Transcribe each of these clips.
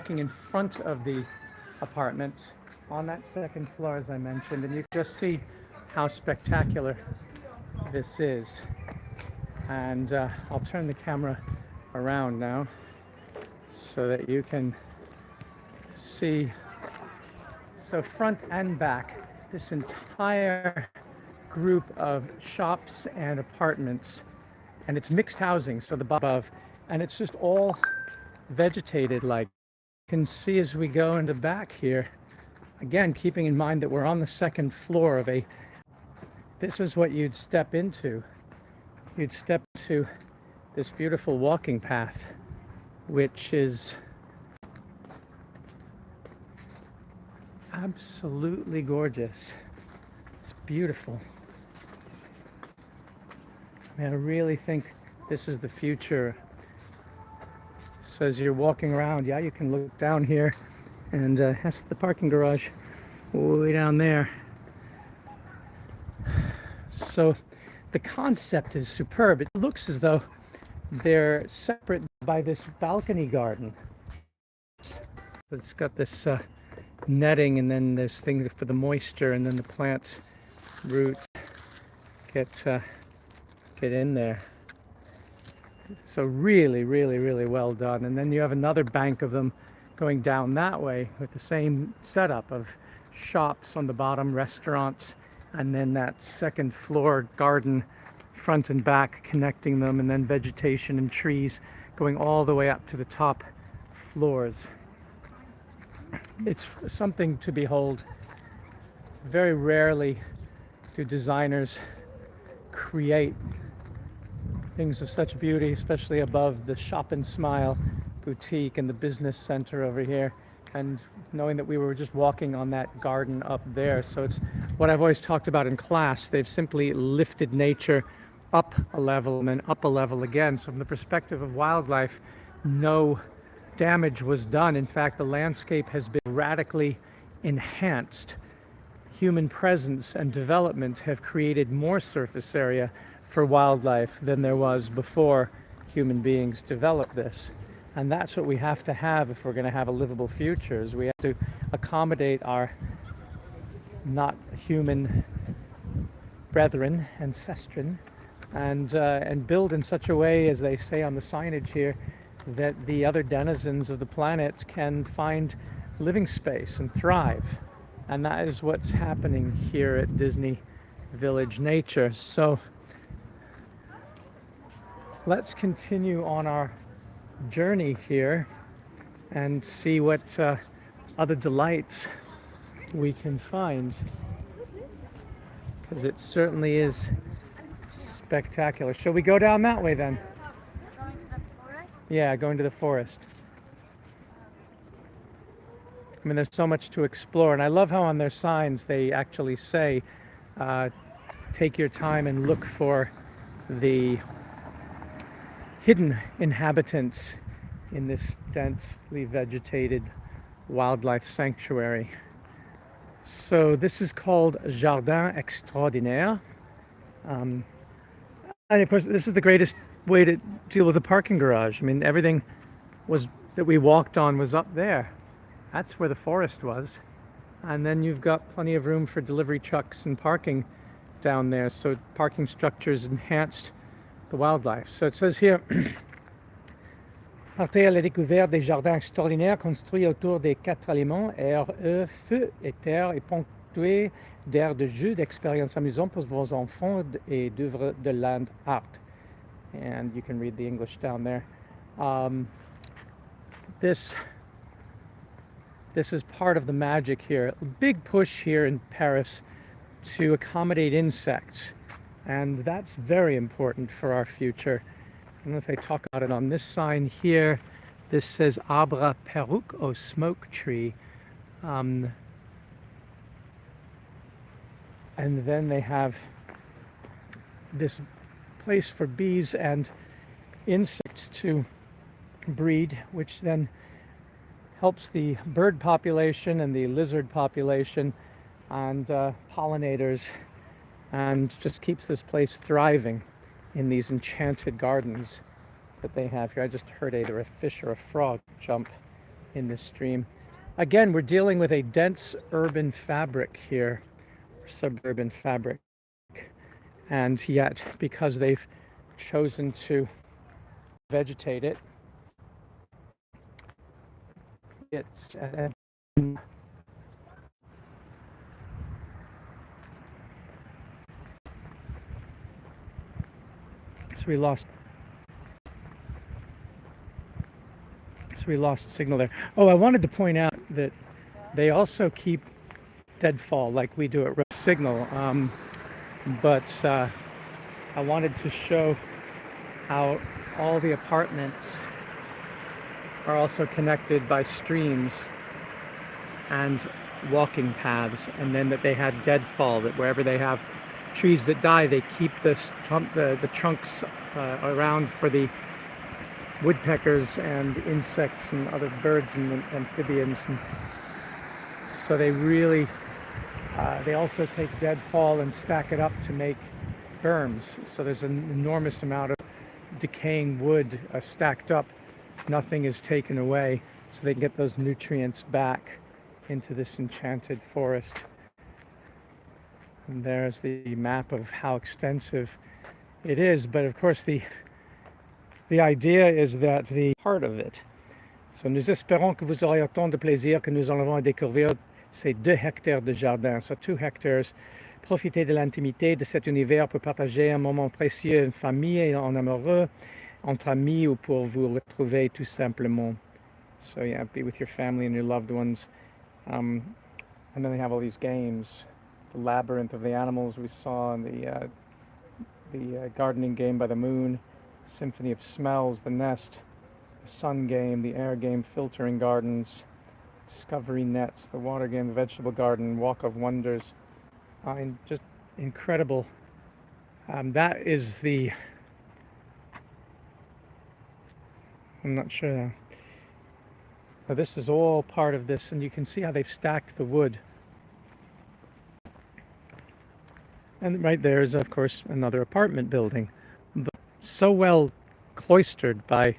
walking in front of the apartment on that second floor, as I mentioned, and you can just see how spectacular this is. And I'll turn the camera around now so that you can see. So front and back, this entire group of shops and apartments, and it's mixed housing, so the above, and it's just all vegetated. Like you can see as we go in the back here, again, keeping in mind that we're on the second floor of this is what you'd step into. You'd step to this beautiful walking path, which is absolutely gorgeous. It's beautiful. I mean, I really think this is the future. So as you're walking around, yeah, you can look down here, and that's the parking garage way down there. So the concept is superb. It looks as though they're separate by this balcony garden. It's got this netting, and then there's things for the moisture, and then the plant's roots get in there. So really, really, really well done. And then you have another bank of them going down that way with the same setup of shops on the bottom, restaurants, and then that second floor garden front and back connecting them, and then vegetation and trees going all the way up to the top floors. It's something to behold. Very rarely do designers create things of such beauty, especially above the Shop and Smile boutique and the business center over here, and knowing that we were just walking on that garden up there. So it's what I've always talked about in class. They've simply lifted nature up a level and then up a level again. So from the perspective of wildlife, no damage was done. In fact, the landscape has been radically enhanced. Human presence and development have created more surface area for wildlife than there was before human beings developed this. And that's what we have to have if we're going to have a livable future, is we have to accommodate our not human brethren, ancestrin, and build in such a way, as they say on the signage here, that the other denizens of the planet can find living space and thrive. And that is what's happening here at Disney Village Nature. So let's continue on our journey here and see what other delights we can find, because it certainly is spectacular. Shall we go down that way then? Going to the forest? Yeah, going to the forest. I mean, there's so much to explore, and I love how on their signs they actually say, take your time and look for the hidden inhabitants in this densely vegetated wildlife sanctuary. So this is called Jardin Extraordinaire. And of course, this is the greatest way to deal with a parking garage. I mean, everything that we walked on was up there. That's where the forest was. And then you've got plenty of room for delivery trucks and parking down there. So parking structures enhanced the wildlife. So it says here, partez à la découverte des jardins extraordinaires construits autour des 4 éléments, air, feu et terre, et ponctués d'aires de jeu, d'expériences amusantes pour vos enfants et d'œuvres de land art. And you can read the English down there. This is part of the magic here. A big push here in Paris to accommodate insects. And that's very important for our future. I don't know if they talk about it on this sign here. This says Arbre Perruque au Smoke Tree. And then they have this place for bees and insects to breed, which then helps the bird population and the lizard population and pollinators, and just keeps this place thriving in these enchanted gardens that they have here. I just heard either a fish or a frog jump in this stream. Again, we're dealing with a dense urban fabric here, suburban fabric. And yet, because they've chosen to vegetate it, it's so we lost signal there. Oh, I wanted to point out that they also keep deadfall like we do at Signal, but I wanted to show how all the apartments are also connected by streams and walking paths, and then that they had deadfall, that wherever they have trees that die, they keep the trunks around for the woodpeckers and insects and other birds and amphibians. And so they really, they also take deadfall and stack it up to make berms. So there's an enormous amount of decaying wood stacked up. Nothing is taken away, so they can get those nutrients back into this enchanted forest. And there's the map of how extensive it is, but of course the idea is that the part of it. So nous espérons que vous aurez autant de plaisir que nous allons découvrir ces 2 hectares de jardin. So 2 hectares. Profitez de l'intimité de cet univers pour partager un moment précieux en famille et en amoureux, entre amis ou pour vous retrouver tout simplement. So yeah, be with your family and your loved ones. And then they have all these games. The Labyrinth of the Animals we saw in the gardening game by the moon, Symphony of Smells, the Nest, the Sun game, the Air game, Filtering Gardens, Discovery Nets, the Water game, the Vegetable Garden, Walk of Wonders. And just incredible. That is the, I'm not sure, but this is all part of this, and you can see how they've stacked the wood. And right there is, of course, another apartment building, but so well cloistered by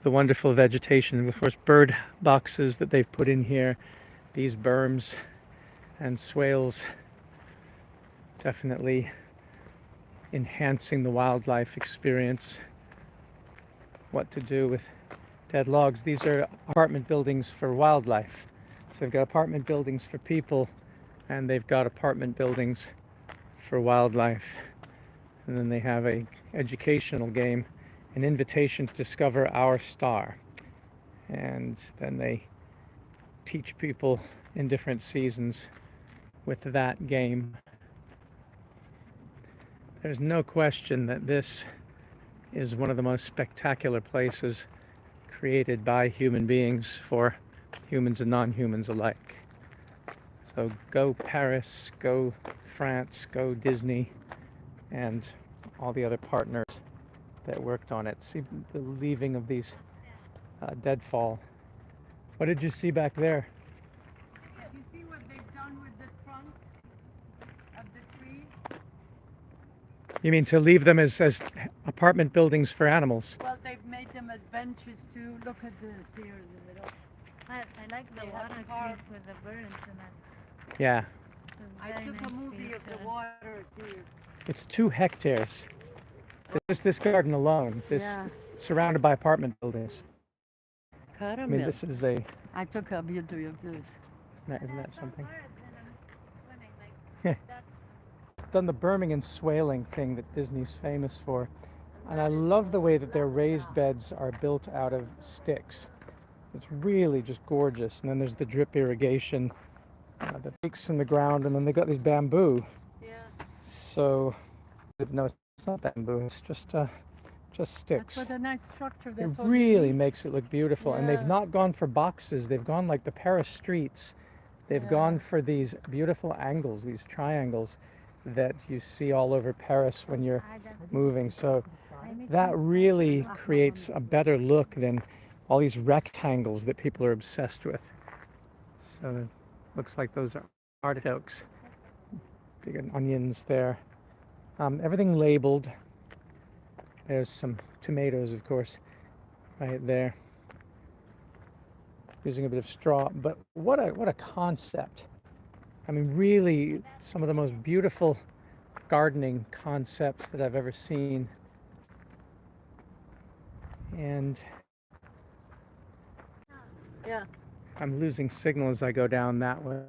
the wonderful vegetation. And of course, bird boxes that they've put in here, these berms and swales, definitely enhancing the wildlife experience. What to do with dead logs. These are apartment buildings for wildlife. So they've got apartment buildings for people, and they've got apartment buildings for wildlife. And then they have a educational game, an invitation to discover our star. And then they teach people in different seasons with that game. There's no question that this is one of the most spectacular places created by human beings for humans and non-humans alike. So go Paris, go France, go Disney, and all the other partners that worked on it. See the leaving of these deadfall. What did you see back there? You see what they've done with the trunk of the trees? You mean to leave them as apartment buildings for animals? Well, they've made them as benches to look at this here in the middle. I like the They have water carved- creek with the birds and that. Yeah, It's a I very took nice a movie of the feature. water here. it's 2 hectares. Just this garden alone, this surrounded by apartment buildings. I mean, this is a, I took a video of this. isn't that something? Birds and them swimming like that's Done the berming and swaling thing that Disney's famous for. And I love the way that their raised beds are built out of sticks. It's really just gorgeous. And then there's the drip irrigation that leaks in the ground, and then they got these bamboo. Yeah. So, no, it's not bamboo, it's just sticks. That's what a nice structure. It That's what we really need. makes it look beautiful. And they've Yeah. not gone for boxes, they've gone like the Paris streets. They've gone for these beautiful angles, these triangles that you see all over Paris when you're I don't moving. So maybe that really creates a better look than all these rectangles that people are obsessed with. So it looks like those are artichokes. Big onions there. Everything labeled. There's some tomatoes, of course, right there. using a bit of straw. But what a concept! I mean, really, some of the most beautiful gardening concepts that I've ever seen. And Yeah. I'm losing signal as I go down that way.